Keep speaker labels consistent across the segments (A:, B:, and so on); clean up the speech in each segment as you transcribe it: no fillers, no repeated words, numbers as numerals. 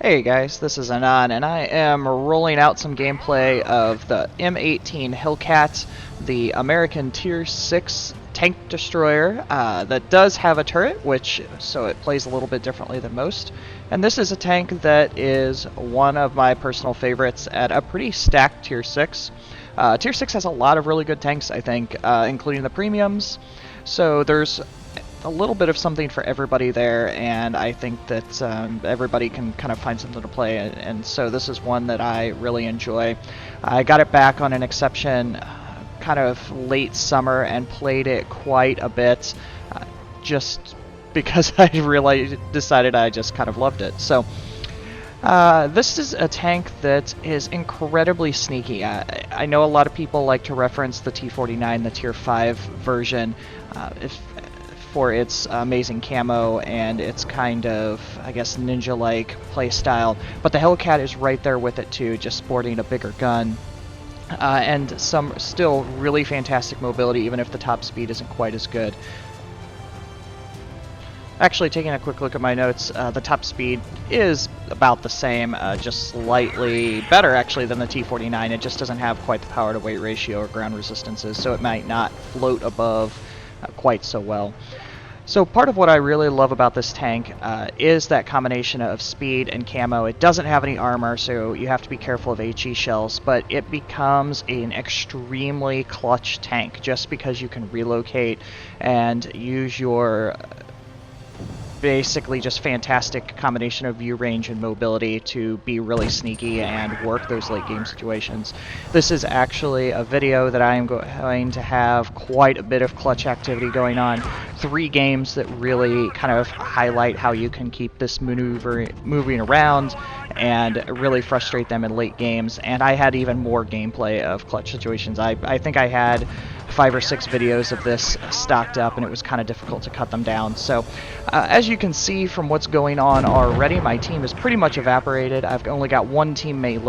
A: Hey guys, this is Anon, and I am rolling out some gameplay of the M18 Hellcat, the American Tier 6 tank destroyer that does have a turret, so it plays a little bit differently than most. And this is a tank that is one of my personal favorites at a pretty stacked Tier 6. Tier 6 has a lot of really good tanks, I think, including the premiums. So there's a little bit of something for everybody there, and I think that everybody can kind of find something to play, and so this is one that I really enjoy. I got it back on an exception kind of late summer and played it quite a bit just because I really decided I just kind of loved it. So this is a tank that is incredibly sneaky. I know a lot of people like to reference the T49, the Tier 5 version, for its amazing camo and its kind of, I guess, ninja-like playstyle, but the Hellcat is right there with it too, just sporting a bigger gun. And some still really fantastic mobility, even if the top speed isn't quite as good. Actually, taking a quick look at my notes, the top speed is about the same, just slightly better actually than the T49. It just doesn't have quite the power to weight ratio or ground resistances, so it might not float above quite so well. So part of what I really love about this tank is that combination of speed and camo. It doesn't have any armor, so you have to be careful of HE shells, but it becomes an extremely clutch tank just because you can relocate and use your basically just fantastic combination of view range and mobility to be really sneaky and work those late game situations. This is actually a video that I am going to have quite a bit of clutch activity going on. 3 games that really kind of highlight how you can keep this moving around and really frustrate them in late games. And I had even more gameplay of clutch situations. I think I had 5 or 6 videos of this stocked up, and it was kind of difficult to cut them down. So as you can see from what's going on already, my team is pretty much evaporated. I've only got one teammate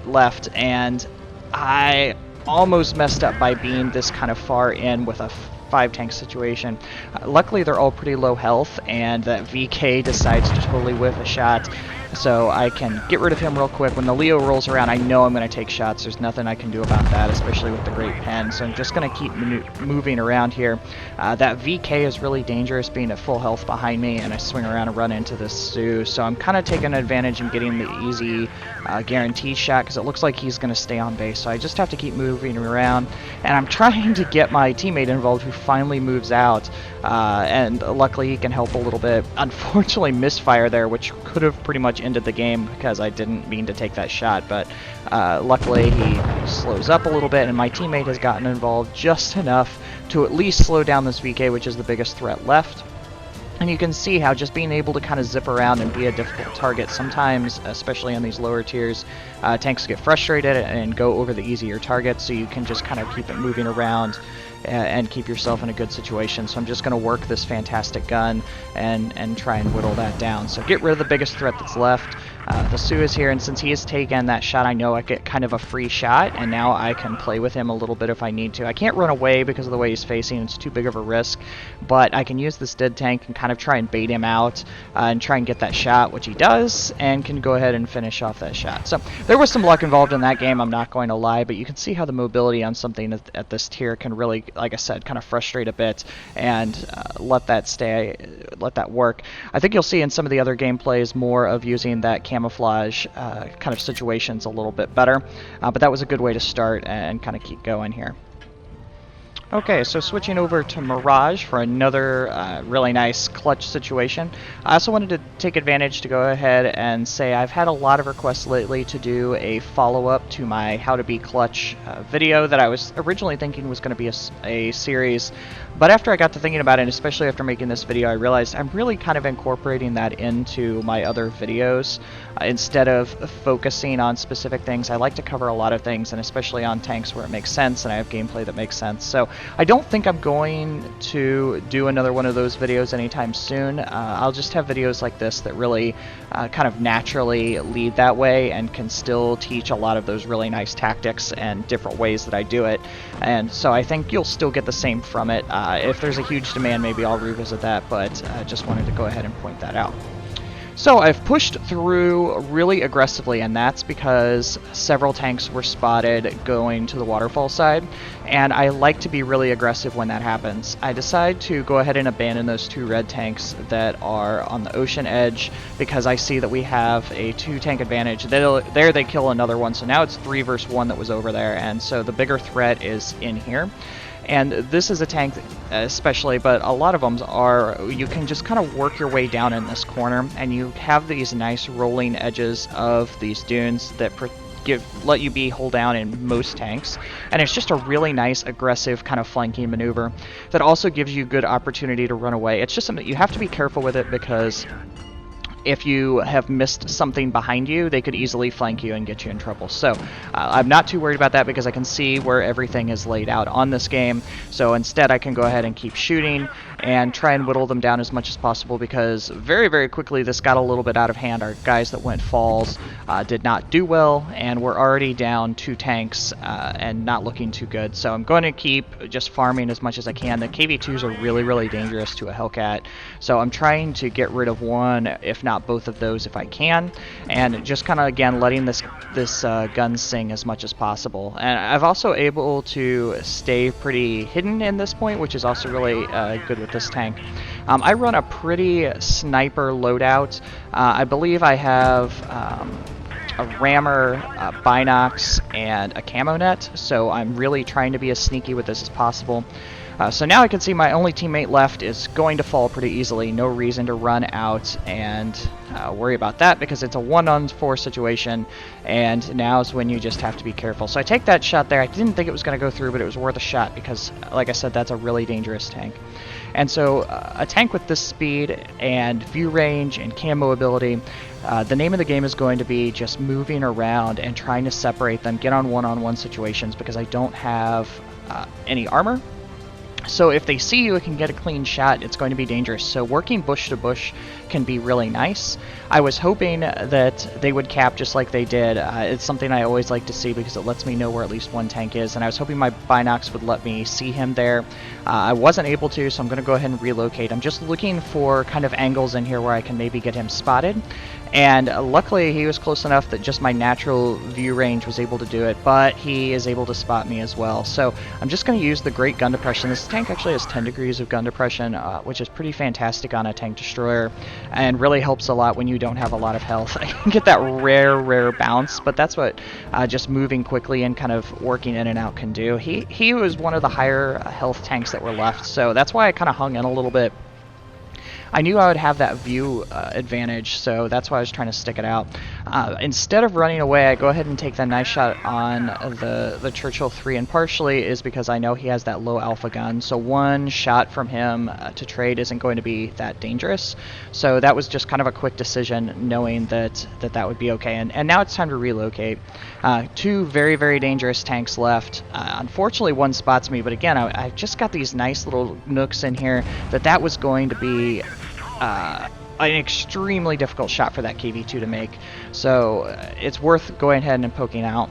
A: left, and I almost messed up by being this kind of far in with a 5-tank situation. Luckily they're all pretty low health, and that VK decides to totally whiff a shot, so I can get rid of him real quick. When the Leo rolls around, I know I'm going to take shots. There's nothing I can do about that, especially with the Great Pen, so I'm just going to keep moving around here. That VK is really dangerous, being at full health behind me, and I swing around and run into this Tues, so I'm kind of taking advantage and getting the easy guaranteed shot, because it looks like he's going to stay on base, so I just have to keep moving around, and I'm trying to get my teammate involved, who finally moves out, and luckily he can help a little bit. Unfortunately, misfire there, which could have pretty much ended the game because I didn't mean to take that shot, but luckily he slows up a little bit, and my teammate has gotten involved just enough to at least slow down this VK, which is the biggest threat left. And you can see how just being able to kind of zip around and be a difficult target sometimes, especially on these lower tiers, tanks get frustrated and go over the easier targets, so you can just kind of keep it moving around and keep yourself in a good situation. So I'm just going to work this fantastic gun and try and whittle that down. So get rid of the biggest threat that's left. The Sue is here, and since he has taken that shot, I know I get kind of a free shot, and now I can play with him a little bit if I need to. I can't run away because of the way he's facing. It's too big of a risk, but I can use this dead tank and kind of try and bait him out and try and get that shot, which he does, and can go ahead and finish off that shot. So there was some luck involved in that game, I'm not going to lie, but you can see how the mobility on something at this tier can really, like I said, kind of frustrate a bit and let that work. I think you'll see in some of the other gameplays more of using that camouflage kind of situations a little bit better, but that was a good way to start and kind of keep going here. Okay, so switching over to Mirage for another really nice clutch situation. I also wanted to take advantage to go ahead and say I've had a lot of requests lately to do a follow-up to my How to Be Clutch video that I was originally thinking was going to be a series, but after I got to thinking about it, and especially after making this video, I realized I'm really kind of incorporating that into my other videos. Instead of focusing on specific things, I like to cover a lot of things, and especially on tanks where it makes sense and I have gameplay that makes sense. So I don't think I'm going to do another one of those videos anytime soon. I'll just have videos like this that really kind of naturally lead that way and can still teach a lot of those really nice tactics and different ways that I do it. And so I think you'll still get the same from it. If there's a huge demand, maybe I'll revisit that, but I just wanted to go ahead and point that out. So I've pushed through really aggressively, and that's because several tanks were spotted going to the waterfall side, and I like to be really aggressive when that happens. I decide to go ahead and abandon those 2 red tanks that are on the ocean edge because I see that we have a 2-tank advantage. There they kill another one, so now it's 3 versus 1 that was over there, and so the bigger threat is in here. And this is a tank especially, but a lot of them are, you can just kind of work your way down in this corner, and you have these nice rolling edges of these dunes that let you be hold down in most tanks, and it's just a really nice aggressive kind of flanking maneuver that also gives you good opportunity to run away. It's just something you have to be careful with it, because if you have missed something behind you, they could easily flank you and get you in trouble. So I'm not too worried about that because I can see where everything is laid out on this game. So instead I can go ahead and keep shooting and try and whittle them down as much as possible, because very, very quickly this got a little bit out of hand. Our guys that went falls did not do well, and we're already down 2 tanks and not looking too good. So I'm going to keep just farming as much as I can. The KV-2s are really, really dangerous to a Hellcat, so I'm trying to get rid of one, if not both of those if I can, and just kind of again letting this gun sing as much as possible. And I've also able to stay pretty hidden in this point, which is also really good with this tank. I run a pretty sniper loadout. I believe I have a rammer, binocs, and a camo net, so I'm really trying to be as sneaky with this as possible. So now I can see my only teammate left is going to fall pretty easily. No reason to run out and worry about that, because it's a 1-on-4 situation, and now is when you just have to be careful. So I take that shot there. I didn't think it was going to go through, but it was worth a shot because, like I said, that's a really dangerous tank. And so a tank with this speed and view range and camo ability, the name of the game is going to be just moving around and trying to separate them, get on 1-on-1 situations, because I don't have any armor. So if they see you and can get a clean shot, it's going to be dangerous. So working bush to bush can be really nice. I was hoping that they would cap just like they did. It's something I always like to see because it lets me know where at least one tank is, and I was hoping my binocs would let me see him there. I wasn't able to, so I'm going to go ahead and relocate. I'm just looking for kind of angles in here where I can maybe get him spotted. And luckily he was close enough that just my natural view range was able to do it, but he is able to spot me as well. So I'm just going to use the great gun depression. This tank actually has 10 degrees of gun depression, which is pretty fantastic on a tank destroyer, and really helps a lot when you don't have a lot of health. I can get that rare bounce, but that's what just moving quickly and kind of working in and out can do. He was one of the higher health tanks that were left, so that's why I kind of hung in a little bit. I knew I would have that view advantage, so that's why I was trying to stick it out. Instead of running away, I go ahead and take that nice shot on the Churchill 3, and partially is because I know he has that low alpha gun, so one shot from him to trade isn't going to be that dangerous. So that was just kind of a quick decision, knowing that that would be okay. And now it's time to relocate. 2 very, very dangerous tanks left. Unfortunately, one spots me, but again, I've just got these nice little nooks in here that was going to be an extremely difficult shot for that KV-2 to make, so it's worth going ahead and poking out.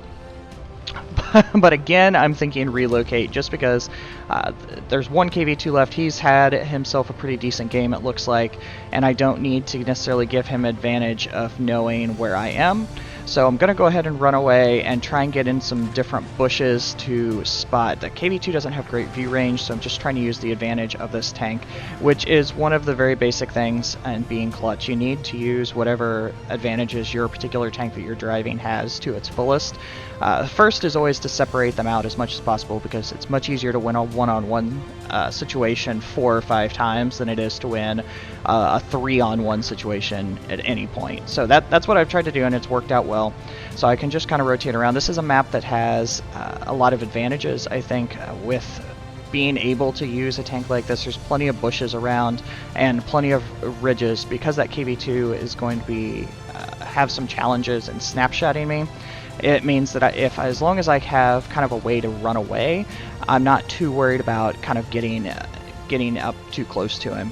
A: But again, I'm thinking relocate, just because there's one KV-2 left. He's had himself a pretty decent game, it looks like, and I don't need to necessarily give him advantage of knowing where I am. So I'm going to go ahead and run away and try and get in some different bushes to spot. The KV-2 doesn't have great view range, so I'm just trying to use the advantage of this tank, which is one of the very basic things in being clutch. You need to use whatever advantages your particular tank that you're driving has to its fullest. First is always to separate them out as much as possible, because it's much easier to win a 1-on-1 situation 4 or 5 times than it is to win a 3-on-1 situation at any point. So that's what I've tried to do, and it's worked out well. So I can just kind of rotate around. This is a map that has a lot of advantages, I think, with being able to use a tank like this. There's plenty of bushes around and plenty of ridges, because that KV-2 is going to be have some challenges in snapshotting me. It means that as long as I have kind of a way to run away, I'm not too worried about kind of getting up too close to him.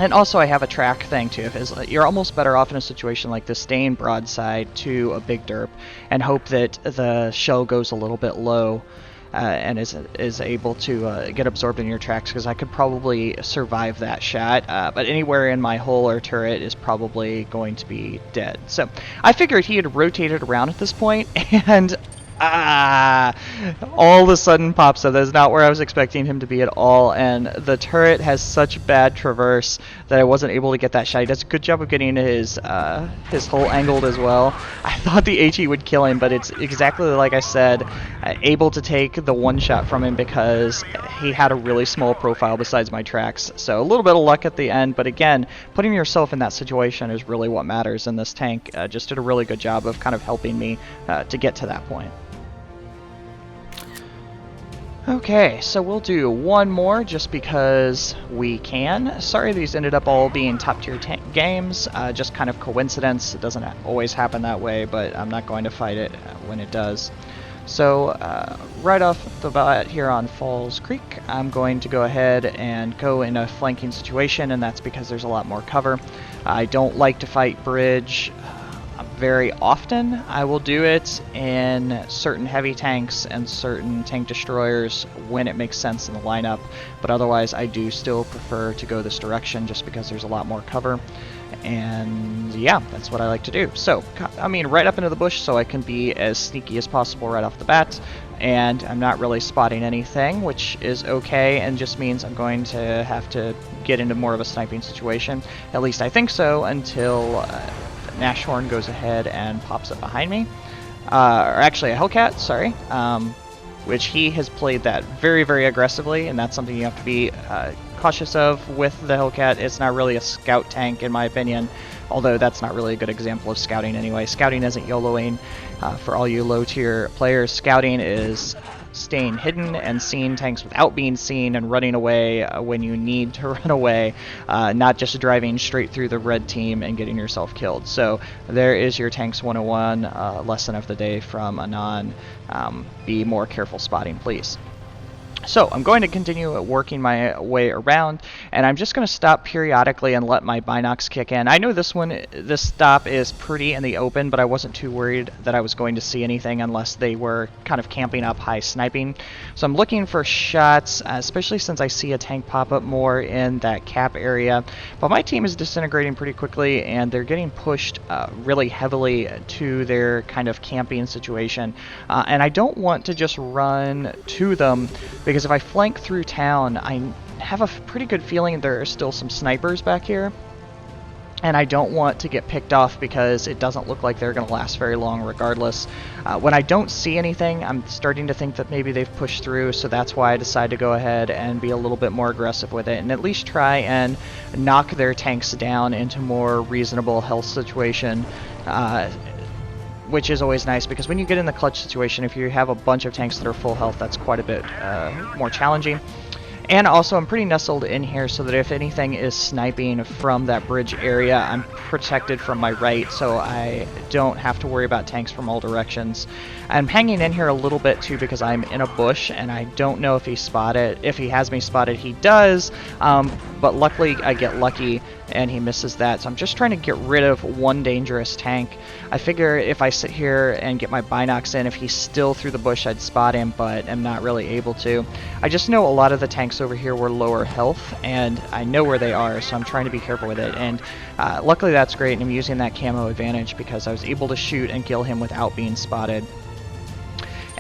A: And also I have a track thing too. You're almost better off in a situation like this staying broadside to a big derp and hope that the shell goes a little bit low and is able to get absorbed in your tracks, because I could probably survive that shot, but anywhere in my hull or turret is probably going to be dead. So I figured he had rotated around at this point, and all of a sudden pops up. That's not where I was expecting him to be at all, and the turret has such bad traverse that I wasn't able to get that shot. He does a good job of getting his hull angled as well. I thought the HE would kill him, but it's exactly like I said, able to take the one shot from him because he had a really small profile besides my tracks. So a little bit of luck at the end, but again, putting yourself in that situation is really what matters, and this tank just did a really good job of kind of helping me to get to that point. Okay, so we'll do one more just because we can. Sorry these ended up all being top tier games, just kind of coincidence. It doesn't always happen that way, but I'm not going to fight it when it does. So right off the bat here on Falls Creek, I'm going to go ahead and go in a flanking situation, and that's because there's a lot more cover. I don't like to fight bridge very often. I will do it in certain heavy tanks and certain tank destroyers when it makes sense in the lineup, but otherwise I do still prefer to go this direction just because there's a lot more cover, and yeah, that's what I like to do. So, I mean, right up into the bush so I can be as sneaky as possible right off the bat, and I'm not really spotting anything, which is okay, and just means I'm going to have to get into more of a sniping situation. At least I think so, until Nashorn goes ahead and pops up behind me, or actually a Hellcat, sorry, which he has played that very, very aggressively, and that's something you have to be cautious of with the Hellcat. It's not really a scout tank in my opinion, although that's not really a good example of scouting anyway. Scouting isn't YOLOing. For all you low tier players, scouting is staying hidden and seeing tanks without being seen and running away when you need to run away, not just driving straight through the red team and getting yourself killed. So there is your Tanks 101 lesson of the day from Anon. Be more careful spotting, please. So I'm going to continue working my way around, and I'm just going to stop periodically and let my binocs kick in. I know this stop is pretty in the open, but I wasn't too worried that I was going to see anything unless they were kind of camping up high sniping. So I'm looking for shots, especially since I see a tank pop up more in that cap area. But my team is disintegrating pretty quickly, and they're getting pushed really heavily to their kind of camping situation. And I don't want to just run to them, because if I flank through town, I have a pretty good feeling there are still some snipers back here, and I don't want to get picked off because it doesn't look like they're going to last very long regardless. When I don't see anything, I'm starting to think that maybe they've pushed through, so that's why I decide to go ahead and be a little bit more aggressive with it and at least try and knock their tanks down into more reasonable health situation. Which is always nice, because when you get in the clutch situation, if you have a bunch of tanks that are full health, that's quite a bit more challenging. And also, I'm pretty nestled in here so that if anything is sniping from that bridge area, I'm protected from my right, so I don't have to worry about tanks from all directions. I'm hanging in here a little bit too because I'm in a bush, and I don't know if he spotted. If he has me spotted, he does, but luckily I get lucky and he misses that. So I'm just trying to get rid of one dangerous tank. I figure if I sit here and get my binocs in, if he's still through the bush, I'd spot him, but I'm not really able to. I just know a lot of the tanks over here were lower health, and I know where they are, so I'm trying to be careful with it. And luckily that's great, and I'm using that camo advantage because I was able to shoot and kill him without being spotted.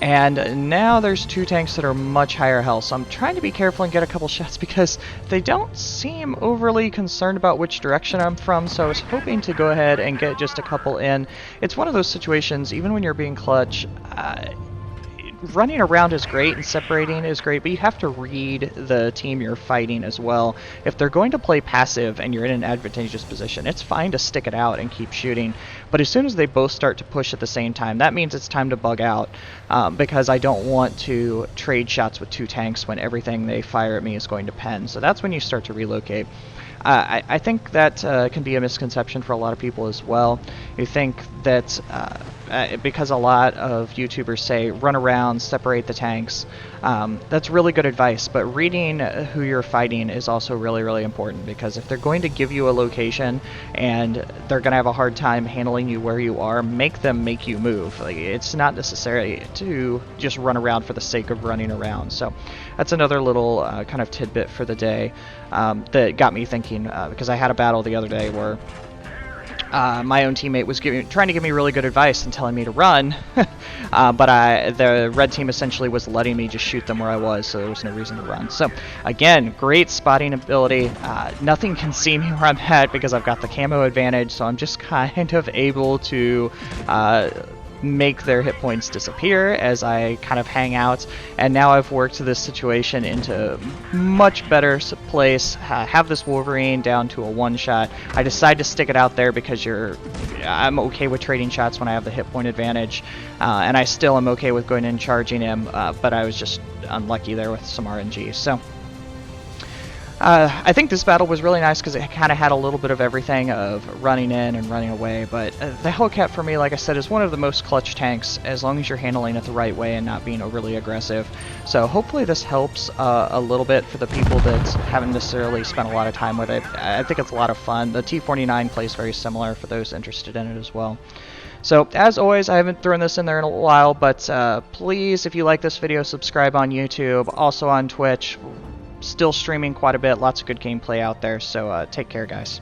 A: And now there's two tanks that are much higher health, so I'm trying to be careful and get a couple shots because they don't seem overly concerned about which direction I'm from, so I was hoping to go ahead and get just a couple in. It's one of those situations, even when you're being clutch, running around is great and separating is great, but you have to read the team you're fighting as well. If they're going to play passive and you're in an advantageous position, it's fine to stick it out and keep shooting, but as soon as they both start to push at the same time, that means it's time to bug out, because I don't want to trade shots with two tanks when everything they fire at me is going to pen. So that's when you start to relocate. I think that can be a misconception for a lot of people as well. You think that because a lot of YouTubers say run around, separate the tanks. That's really good advice, but reading who you're fighting is also really, really important, because if they're going to give you a location and they're going to have a hard time handling you where you are, make them make you move. Like, it's not necessary to just run around for the sake of running around. So that's another little kind of tidbit for the day that got me thinking, because I had a battle the other day where my own teammate was trying to give me really good advice and telling me to run, but the red team essentially was letting me just shoot them where I was, so there was no reason to run. So again, great spotting ability. Nothing can see me where I'm at because I've got the camo advantage, so I'm just kind of able to make their hit points disappear as I kind of hang out. And now I've worked this situation into much better place. Have this Wolverine down to a one-shot. I decide to stick it out there because I'm okay with trading shots when I have the hit point advantage, and I still am okay with going in and charging him, but I was just unlucky there with some RNG. So I think this battle was really nice because it kind of had a little bit of everything of running in and running away, but the Hellcat for me, like I said, is one of the most clutch tanks as long as you're handling it the right way and not being overly aggressive. So hopefully this helps a little bit for the people that haven't necessarily spent a lot of time with it. I think it's a lot of fun. The T49 plays very similar for those interested in it as well. So, as always, I haven't thrown this in there in a while, but please, if you like this video, subscribe on YouTube, also on Twitch. Still streaming quite a bit, lots of good gameplay out there, so take care, guys.